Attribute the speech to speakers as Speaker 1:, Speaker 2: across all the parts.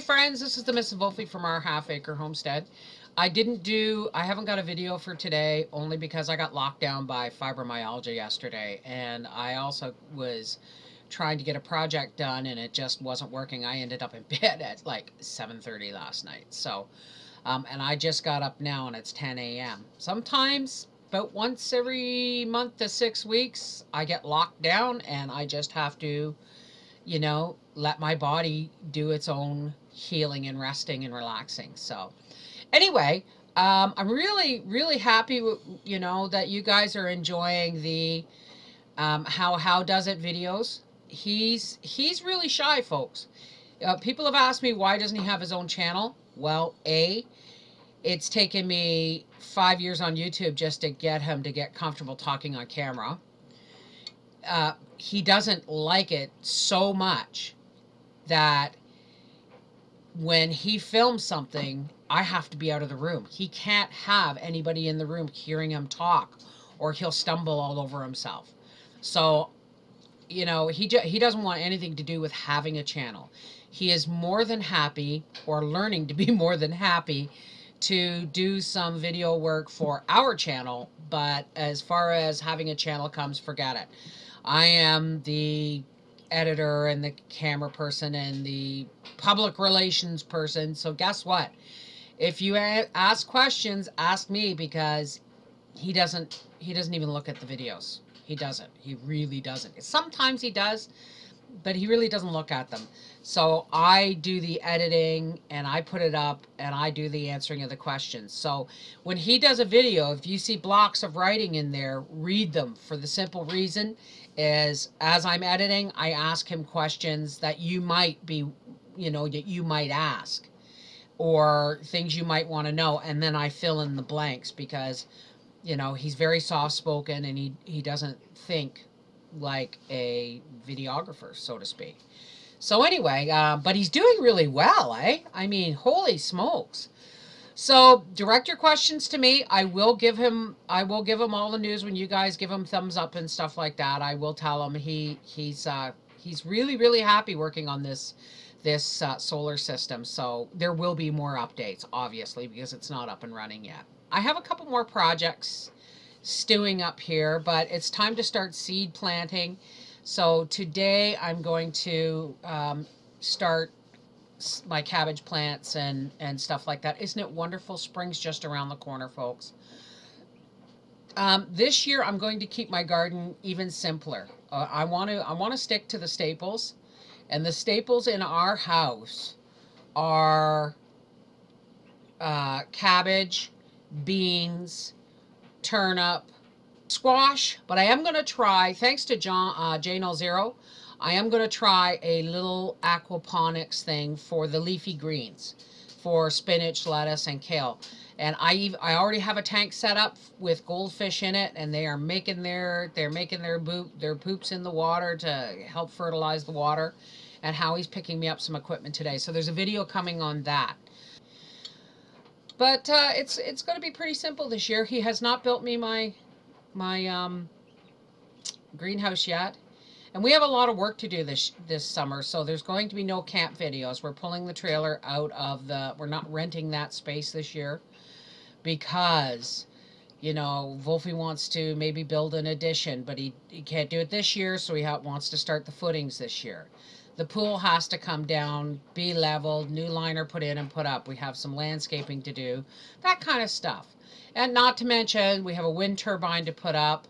Speaker 1: friends, this is the Mrs. Volfie from our half-acre homestead. I haven't got a video for today only because I got locked down by fibromyalgia yesterday, and I also was trying to get a project done and it just wasn't working. I ended up in bed at like 7:30 last night. So, and I just got up now and it's 10 a.m. Sometimes about once every month to 6 weeks, I get locked down and I just have to, let my body do its own healing and resting and relaxing. So anyway, I'm really, really happy, that you guys are enjoying the how does it videos. He's really shy, folks. People have asked me why doesn't he have his own channel. Well, it's taken me 5 years on YouTube just to get him to get comfortable talking on camera. He doesn't like it so much that when he films something, I have to be out of the room. He can't have anybody in the room hearing him talk, or he'll stumble all over himself. So, he doesn't want anything to do with having a channel. He is more than happy, or learning to be more than happy, to do some video work for our channel, but as far as having a channel comes, forget it. I am the editor and the camera person and the public relations person. So guess what? If you ask questions, ask me, because he doesn't even look at the videos. He doesn't. He really doesn't. Sometimes he does, but he really doesn't look at them. So I do the editing and I put it up and I do the answering of the questions. So when he does a video, if you see blocks of writing in there, read them, for the simple reason is as I'm editing, I ask him questions that you might be, that you might ask, or things you might want to know, and then I fill in the blanks because, he's very soft-spoken and he doesn't think like a videographer, so to speak. So anyway, but he's doing really well, eh? I mean, holy smokes. So direct your questions to me. I will give him all the news when you guys give him thumbs up and stuff like that. I will tell him he's really, really happy working on this solar system. So there will be more updates, obviously, because it's not up and running yet. I have a couple more projects stewing up here, but it's time to start seed planting. So today I'm going to start my cabbage plants and stuff like that. Isn't it wonderful? Spring's just around the corner, folks. This year I'm going to keep my garden even simpler. I want to stick to the staples, and the staples in our house are cabbage, beans, turnip, squash. But I am going to try, thanks to Jane Zero, I am going to try a little aquaponics thing for the leafy greens, for spinach, lettuce, and kale. And I already have a tank set up with goldfish in it, and they are making their poops in the water to help fertilize the water. And Howie's picking me up some equipment today, so there's a video coming on that. But it's going to be pretty simple this year. He has not built me my greenhouse yet. And we have a lot of work to do this summer, so there's going to be no camp videos. We're pulling the trailer out of we're not renting that space this year because, Volfie wants to maybe build an addition, but he can't do it this year, so he wants to start the footings this year. The pool has to come down, be leveled, new liner put in and put up. We have some landscaping to do, that kind of stuff. And not to mention, we have a wind turbine to put up,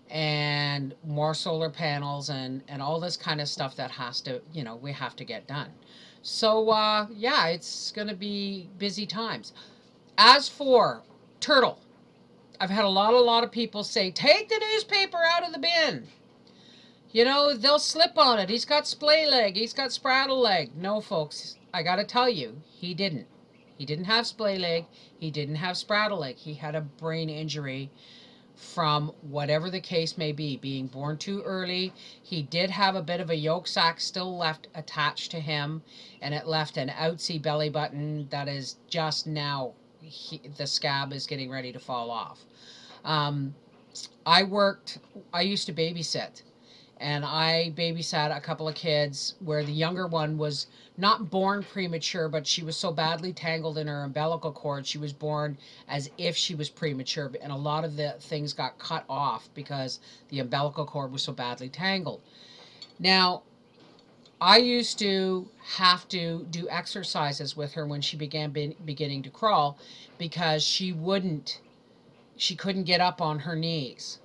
Speaker 1: and more solar panels and all this kind of stuff that has to, we have to get done. So, yeah, it's going to be busy times. As for turtle, I've had a lot of people say, take the newspaper out of the bin. They'll slip on it. He's got splay leg. He's got spraddle leg. No, folks, I got to tell you, he didn't. He didn't have splay leg. He didn't have spraddle leg. He had a brain injury from whatever the case may be, being born too early. He did have a bit of a yolk sac still left attached to him, and it left an outsy belly button that is just now, the scab is getting ready to fall off. I used to babysit, and I babysat a couple of kids where the younger one was not born premature, but she was so badly tangled in her umbilical cord, she was born as if she was premature, and a lot of the things got cut off because the umbilical cord was so badly tangled. Now, I used to have to do exercises with her when she began beginning to crawl, because she couldn't get up on her knees.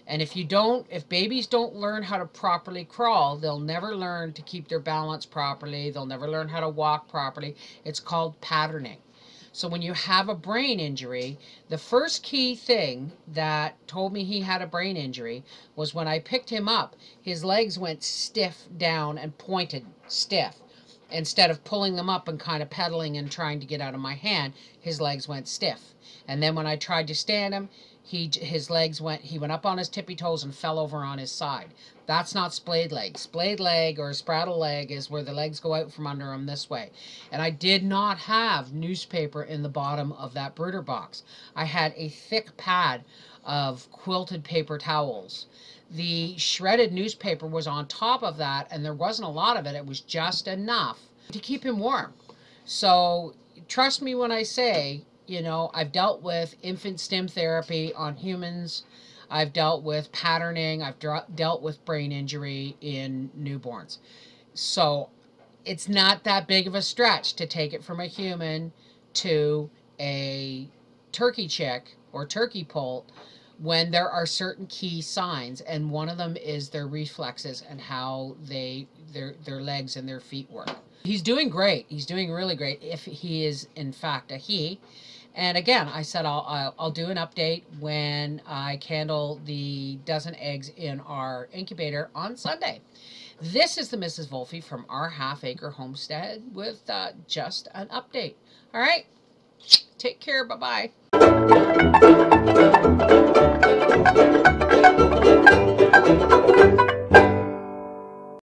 Speaker 1: And if babies don't learn how to properly crawl, they'll never learn to keep their balance properly. They'll never learn how to walk properly. It's called patterning. So when you have a brain injury, the first key thing that told me he had a brain injury was when I picked him up, his legs went stiff down and pointed stiff. Instead of pulling them up and kind of pedaling and trying to get out of my hand, his legs went stiff. And then when I tried to stand him, he went up on his tippy toes and fell over on his side. That's not splayed leg. Splayed leg or spraddle leg is where the legs go out from under him this way. And I did not have newspaper in the bottom of that brooder box. I had a thick pad of quilted paper towels. The shredded newspaper was on top of that, and there wasn't a lot of it. It was just enough to keep him warm. So trust me when I say, you know, I've dealt with infant stim therapy on humans. I've dealt with patterning. I've dealt with brain injury in newborns. So it's not that big of a stretch to take it from a human to a turkey chick or turkey poult when there are certain key signs, and one of them is their reflexes and how their legs and their feet work. He's doing great. He's doing really great if he is in fact a he. And again, I said I'll do an update when I candle the dozen eggs in our incubator on Sunday. This is the Mrs. Volfie from our half-acre homestead with just an update. All right, take care. Bye-bye.